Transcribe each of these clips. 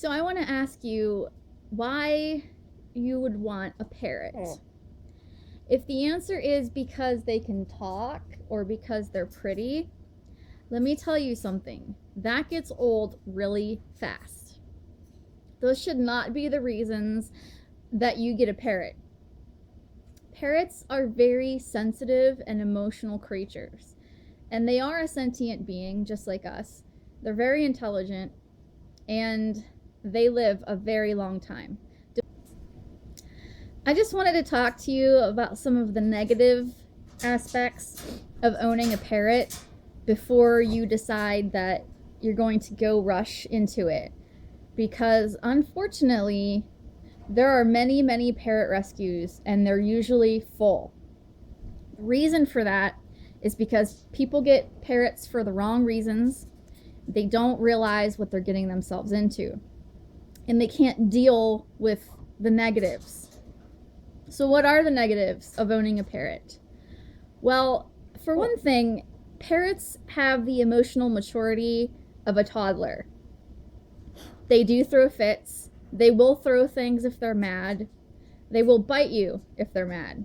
So I want to ask you why you would want a parrot. If the answer is because they can talk or because they're pretty, let me tell you something. That gets old really fast. Those should not be the reasons that you get a parrot. Parrots are very sensitive and emotional creatures, and they are a sentient being just like us. They're very intelligent, and they live a very long time. I just wanted to talk to you about some of the negative aspects of owning a parrot before you decide that you're going to go rush into it. Because unfortunately, there are many, many parrot rescues and they're usually full. The reason for that is because people get parrots for the wrong reasons. They don't realize what they're getting themselves into, and they can't deal with the negatives. So what are the negatives of owning a parrot? Well, for one thing, parrots have the emotional maturity of a toddler. They do throw fits. They will throw things if they're mad. They will bite you if they're mad.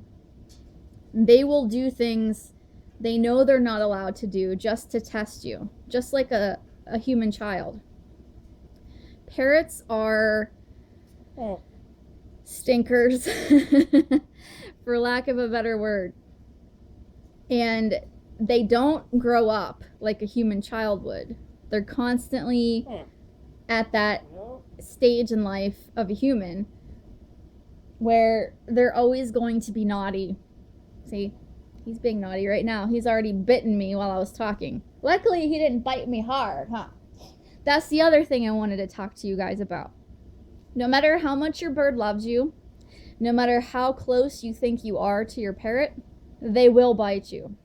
They will do things they know they're not allowed to do just to test you, just like a human child. Parrots are stinkers, for lack of a better word. And they don't grow up like a human child would. They're constantly at that stage in life of a human where they're always going to be naughty. See, he's being naughty right now. He's already bitten me while I was talking. Luckily, he didn't bite me hard, huh? That's the other thing I wanted to talk to you guys about. No matter how much your bird loves you, no matter how close you think you are to your parrot, they will bite you.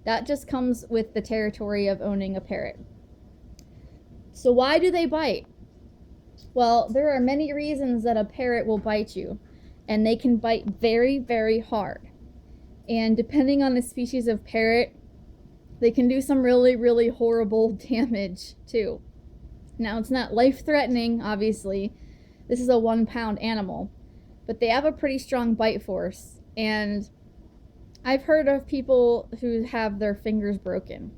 That just comes with the territory of owning a parrot. So why do they bite? Well, there are many reasons that a parrot will bite you, and they can bite very, very hard. And depending on the species of parrot, they can do some really, really horrible damage too. Now, it's not life-threatening, obviously. This is a 1-pound animal, but they have a pretty strong bite force, and I've heard of people who have their fingers broken.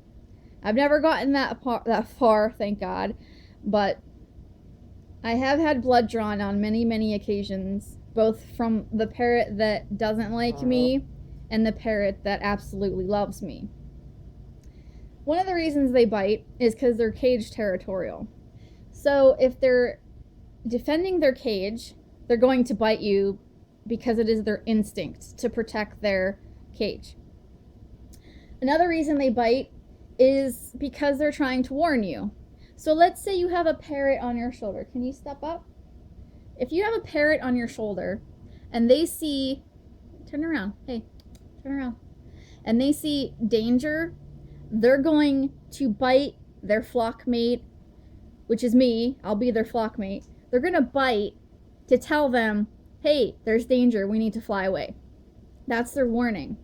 I've never gotten that far, thank God, but I have had blood drawn on many, many occasions, both from the parrot that doesn't like me and the parrot that absolutely loves me. One of the reasons they bite is because they're cage territorial. So if they're defending their cage, they're going to bite you because it is their instinct to protect their cage. Another reason they bite is because they're trying to warn you. So let's say you have a parrot on your shoulder. Can you step up? If you have a parrot on your shoulder and they see, turn around, hey, turn around, and they see danger, they're going to bite their flock mate, which is me. I'll be their flock mate. They're going to bite to tell them, hey, there's danger, we need to fly away. That's their warning.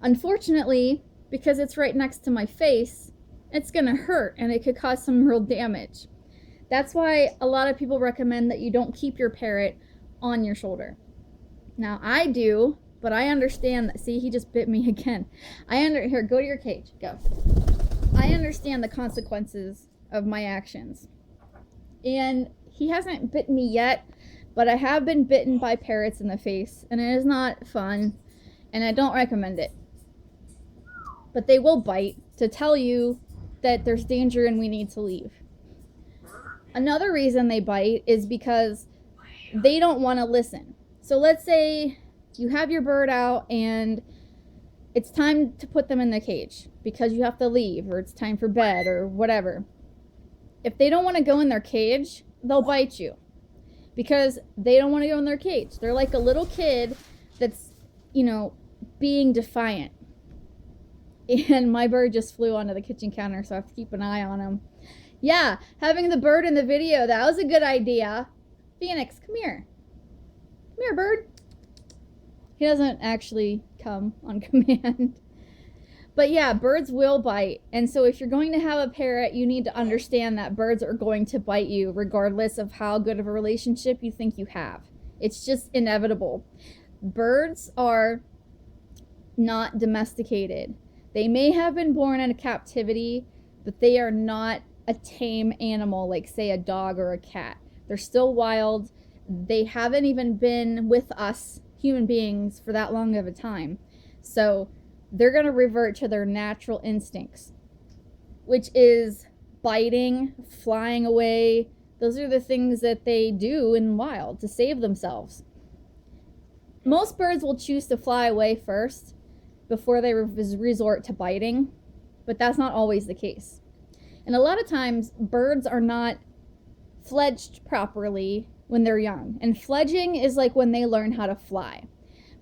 Unfortunately, because it's right next to my face, it's going to hurt and it could cause some real damage. That's why a lot of people recommend that you don't keep your parrot on your shoulder. Now, I do, but I understand that. See, he just bit me again. Here, go to your cage. Go. I understand the consequences of my actions. And he hasn't bitten me yet, but I have been bitten by parrots in the face, and it is not fun, and I don't recommend it. But they will bite to tell you that there's danger and we need to leave. Another reason they bite is because they don't want to listen. So let's say you have your bird out and it's time to put them in the cage because you have to leave, or it's time for bed, or whatever. If they don't want to go in their cage, they'll bite you because they don't want to go in their cage. They're like a little kid that's, being defiant. And my bird just flew onto the kitchen counter, so I have to keep an eye on him. Yeah, having the bird in the video, that was a good idea. Phoenix, come here. Come here, bird. He doesn't actually come on command. But yeah, birds will bite. And so if you're going to have a parrot, you need to understand that birds are going to bite you regardless of how good of a relationship you think you have. It's just inevitable. Birds are not domesticated. They may have been born in a captivity, but they are not a tame animal like, say, a dog or a cat. They're still wild. They haven't even been with us human beings for that long of a time. So they're going to revert to their natural instincts, which is biting, flying away. Those are the things that they do in the wild to save themselves. Most birds will choose to fly away first before they resort to biting, but that's not always the case. And a lot of times, birds are not fledged properly when they're young. And fledging is like when they learn how to fly.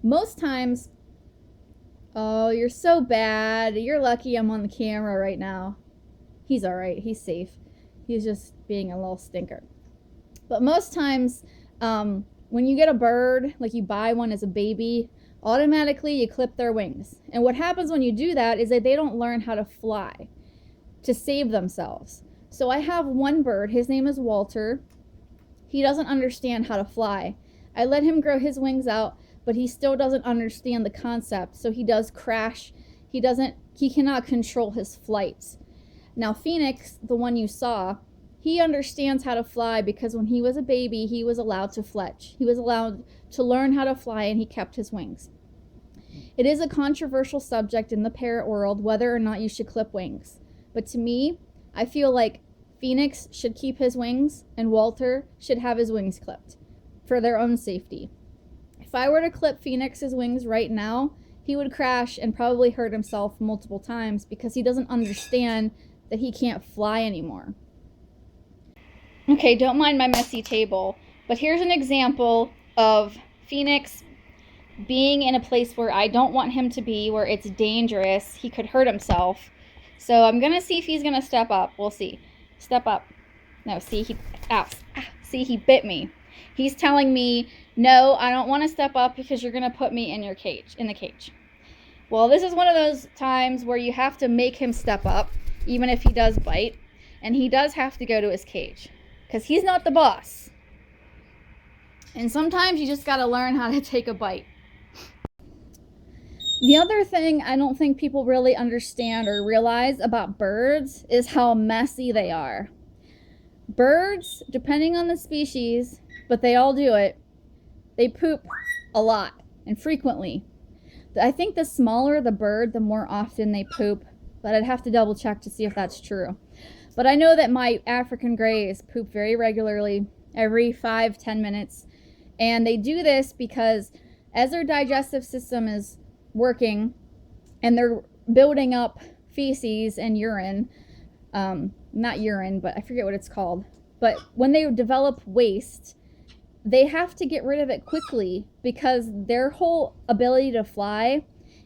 Most times, oh, you're so bad. You're lucky I'm on the camera right now. He's all right. He's safe. He's just being a little stinker. But most times, when you get a bird, like you buy one as a baby, automatically you clip their wings. And what happens when you do that is that they don't learn how to fly to save themselves. So I have one bird. His name is Walter. He doesn't understand how to fly. I let him grow his wings out, but he still doesn't understand the concept. So he does crash. He cannot control his flights. Now Phoenix, the one you saw, he understands how to fly because when he was a baby, he was allowed to fletch. He was allowed to learn how to fly, and he kept his wings. It is a controversial subject in the parrot world whether or not you should clip wings. But to me, I feel like Phoenix should keep his wings and Walter should have his wings clipped for their own safety. If I were to clip Phoenix's wings right now, he would crash and probably hurt himself multiple times because he doesn't understand that he can't fly anymore. Okay, don't mind my messy table, but here's an example of Phoenix being in a place where I don't want him to be, where it's dangerous. He could hurt himself. So I'm going to see if he's going to step up. We'll see. Step up. No, see, he bit me. He's telling me, no, I don't want to step up because you're going to put me in the cage. Well, this is one of those times where you have to make him step up, even if he does bite. And he does have to go to his cage because he's not the boss. And sometimes you just got to learn how to take a bite. The other thing I don't think people really understand or realize about birds is how messy they are. Birds, depending on the species, but they all do it, they poop a lot and frequently. I think the smaller the bird, the more often they poop, but I'd have to double check to see if that's true. But I know that my African greys poop very regularly, every 5-10 minutes. And they do this because as their digestive system is working and they're building up feces and urine, not urine, but I forget what it's called. But when they develop waste, they have to get rid of it quickly because their whole ability to fly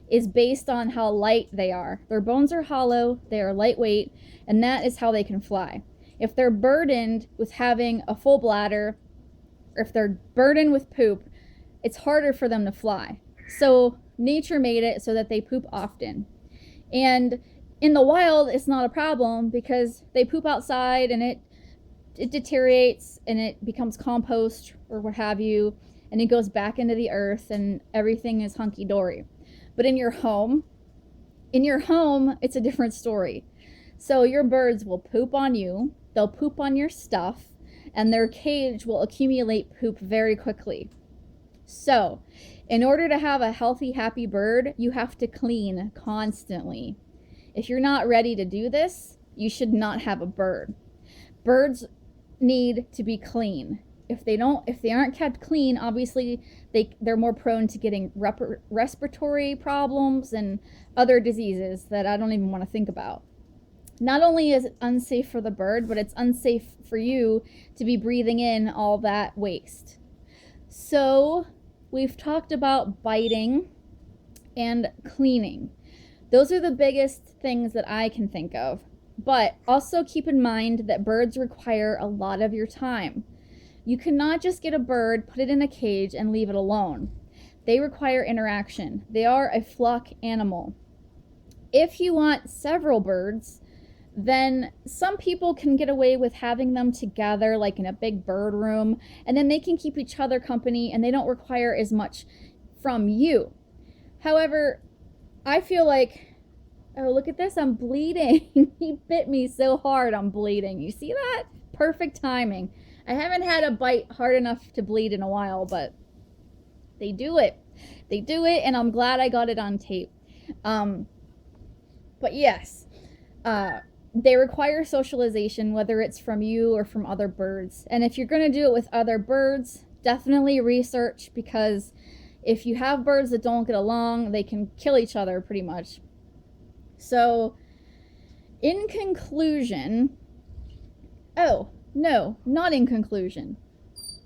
is based on how light they are. Their bones are hollow, they are lightweight, and that is how they can fly. If they're burdened with having a full bladder, or if they're burdened with poop, it's harder for them to fly. So nature made it so that they poop often. And in the wild, it's not a problem because they poop outside and it deteriorates and it becomes compost or what have you, and it goes back into the earth and everything is hunky-dory. But in your home, it's a different story. So your birds will poop on you, they'll poop on your stuff, and their cage will accumulate poop very quickly. So, in order to have a healthy, happy bird, you have to clean constantly. If you're not ready to do this, you should not have a bird. Birds need to be clean. If they aren't kept clean, obviously they're more prone to getting respiratory problems and other diseases that I don't even want to think about. Not only is it unsafe for the bird, but it's unsafe for you to be breathing in all that waste. So we've talked about biting and cleaning. Those are the biggest things that I can think of. But also keep in mind that birds require a lot of your time. You cannot just get a bird, put it in a cage, and leave it alone. They require interaction. They are a flock animal. If you want several birds, then some people can get away with having them together, like in a big bird room, and then they can keep each other company and they don't require as much from you. However, I feel like, oh, look at this, I'm bleeding. He bit me so hard, I'm bleeding. You see that? Perfect timing. I haven't had a bite hard enough to bleed in a while, but they do it. They do it, and I'm glad I got it on tape. But yes, they require socialization, whether it's from you or from other birds. And if you're going to do it with other birds, definitely research, because if you have birds that don't get along, they can kill each other pretty much. So, in conclusion, oh, no, not in conclusion.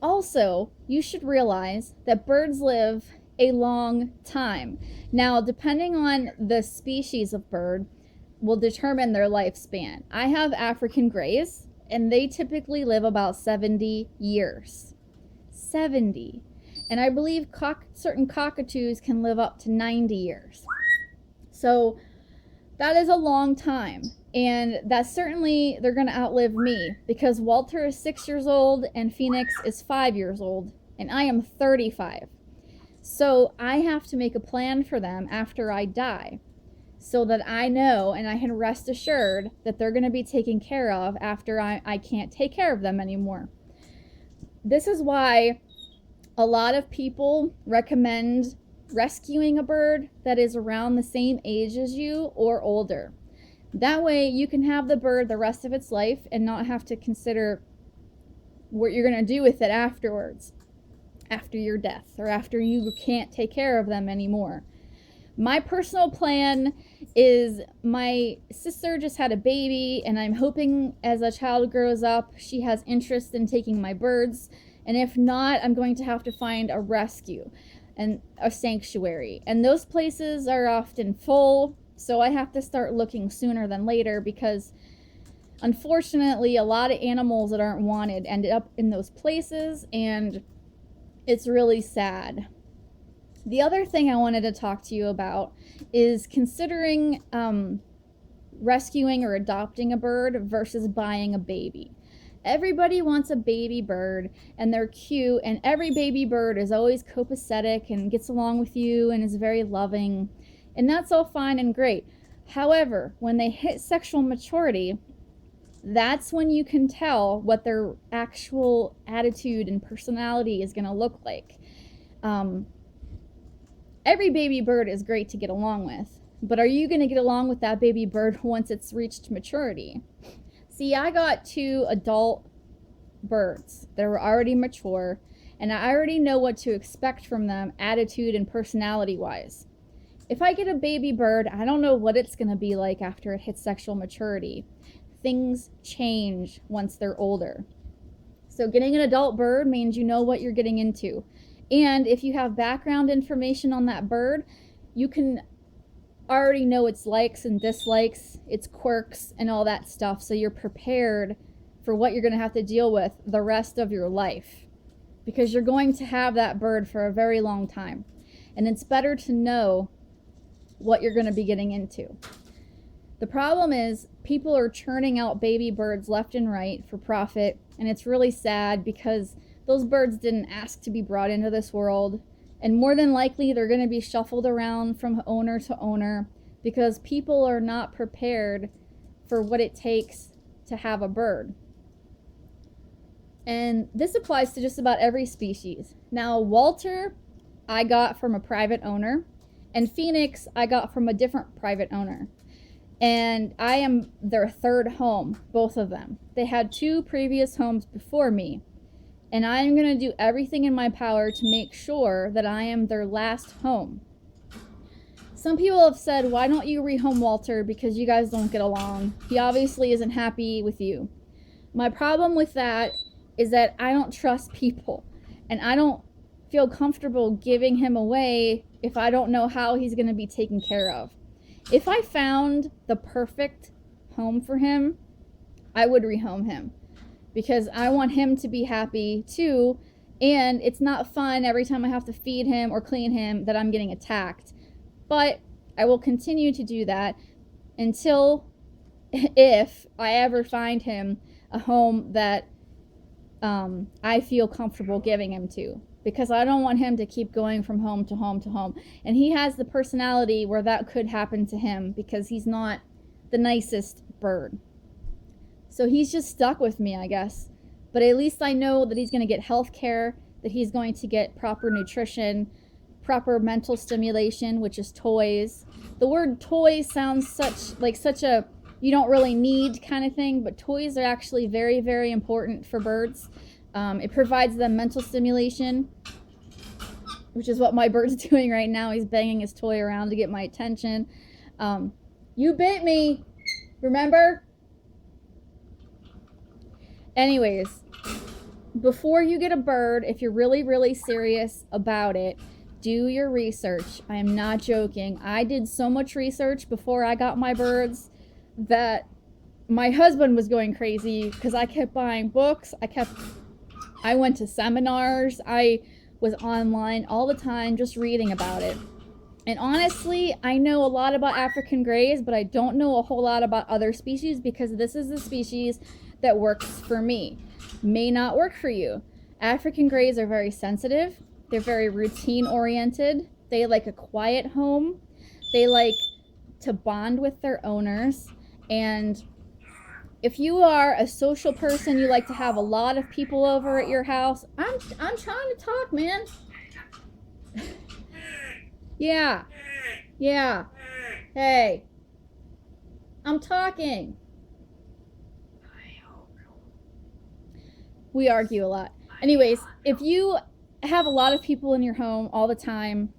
Also, you should realize that birds live a long time. Now, depending on the species of bird, will determine their lifespan. I have African greys, and they typically live about 70 years. 70. And I believe certain cockatoos can live up to 90 years. So that is a long time. And that's certainly, they're going to outlive me, because Walter is 6 years old and Phoenix is 5 years old, and I am 35. So I have to make a plan for them after I die, so that I know and I can rest assured that they're going to be taken care of after I can't take care of them anymore. This is why a lot of people recommend rescuing a bird that is around the same age as you or older. That way you can have the bird the rest of its life and not have to consider what you're going to do with it afterwards, after your death, or after you can't take care of them anymore. My personal plan is, my sister just had a baby, and I'm hoping as a child grows up, she has interest in taking my birds. And if not, I'm going to have to find a rescue and a sanctuary. And those places are often full, so I have to start looking sooner than later, because unfortunately, a lot of animals that aren't wanted end up in those places, and it's really sad. The other thing I wanted to talk to you about is considering rescuing or adopting a bird versus buying a baby. Everybody wants a baby bird, and they're cute, and every baby bird is always copacetic and gets along with you and is very loving, and that's all fine and great. However, when they hit sexual maturity, that's when you can tell what their actual attitude and personality is going to look like. Every baby bird is great to get along with, but are you going to get along with that baby bird once it's reached maturity? See, I got 2 adult birds that were already mature, and I already know what to expect from them, attitude and personality wise. If I get a baby bird, I don't know what it's going to be like after it hits sexual maturity. Things change once they're older. So getting an adult bird means you know what you're getting into. And if you have background information on that bird, you can already know its likes and dislikes, its quirks, and all that stuff, so you're prepared for what you're going to have to deal with the rest of your life, because you're going to have that bird for a very long time, and it's better to know what you're going to be getting into. The problem is people are churning out baby birds left and right for profit, and it's really sad, because those birds didn't ask to be brought into this world, and more than likely they're going to be shuffled around from owner to owner, because people are not prepared for what it takes to have a bird. And this applies to just about every species. Now, Walter I got from a private owner, and Phoenix I got from a different private owner. And I am their third home, both of them. They had 2 previous homes before me. And I'm going to do everything in my power to make sure that I am their last home. Some people have said, why don't you rehome Walter, because you guys don't get along? He obviously isn't happy with you. My problem with that is that I don't trust people. And I don't feel comfortable giving him away if I don't know how he's going to be taken care of. If I found the perfect home for him, I would rehome him, because I want him to be happy too, and it's not fun every time I have to feed him or clean him that I'm getting attacked. But I will continue to do that, until if I ever find him a home that I feel comfortable giving him to, because I don't want him to keep going from home to home to home. And he has the personality where that could happen to him because he's not the nicest bird. So he's just stuck with me, I guess. But at least I know that he's going to get health care, that he's going to get proper nutrition, proper mental stimulation, which is toys. The word toys sounds such a you don't really need kind of thing, but toys are actually very, very important for birds. It provides them mental stimulation, which is what my bird's doing right now. He's banging his toy around to get my attention. You bit me, remember? Anyways, before you get a bird, if you're really, really serious about it, do your research. I am not joking. I did so much research before I got my birds that my husband was going crazy because I kept buying books. I went to seminars. I was online all the time just reading about it. And honestly, I know a lot about African greys, but I don't know a whole lot about other species because this is the species that works for me. May not work for you. African greys are very sensitive. They're very routine oriented. They like a quiet home. They like to bond with their owners. And if you are a social person, you like to have a lot of people over at your house. I'm trying to talk, man. Yeah. Hey. I'm talking. We argue a lot. Anyways, if you have a lot of people in your home all the time,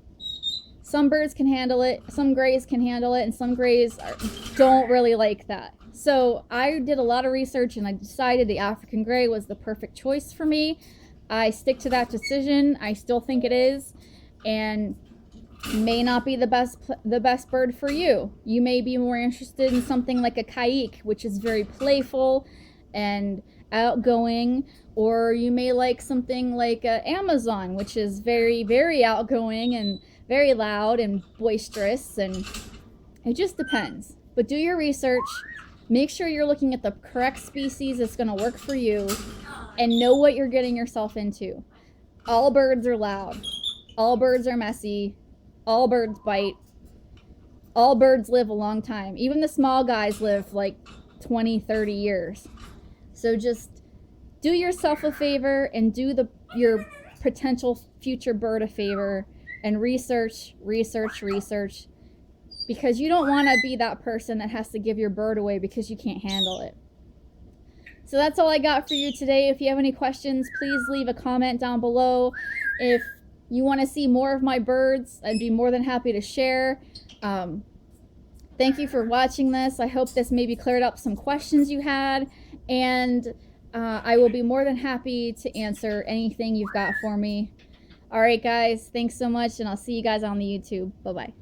some birds can handle it, some greys can handle it, and some greys don't really like that. So I did a lot of research and I decided the African grey was the perfect choice for me. I stick to that decision. I still think it is, and may not be the best bird for you. You may be more interested in something like a kayik, which is very playful and outgoing, or you may like something like an Amazon, which is very, very outgoing and very loud and boisterous, and it just depends. But do your research, make sure you're looking at the correct species that's going to work for you, and know what you're getting yourself into. All birds are loud, all birds are messy, all birds bite, all birds live a long time. Even the small guys live like 20-30 years. So just do yourself a favor and do your potential future bird a favor, and research, because you don't want to be that person that has to give your bird away because you can't handle it. So that's all I got for you today. If you have any questions, please leave a comment down below. If you want to see more of my birds, I'd be more than happy to share. Thank you for watching this. I hope this maybe cleared up some questions you had, and I will be more than happy to answer anything you've got for me. All right, guys, thanks so much, and I'll see you guys on the YouTube. Bye-bye.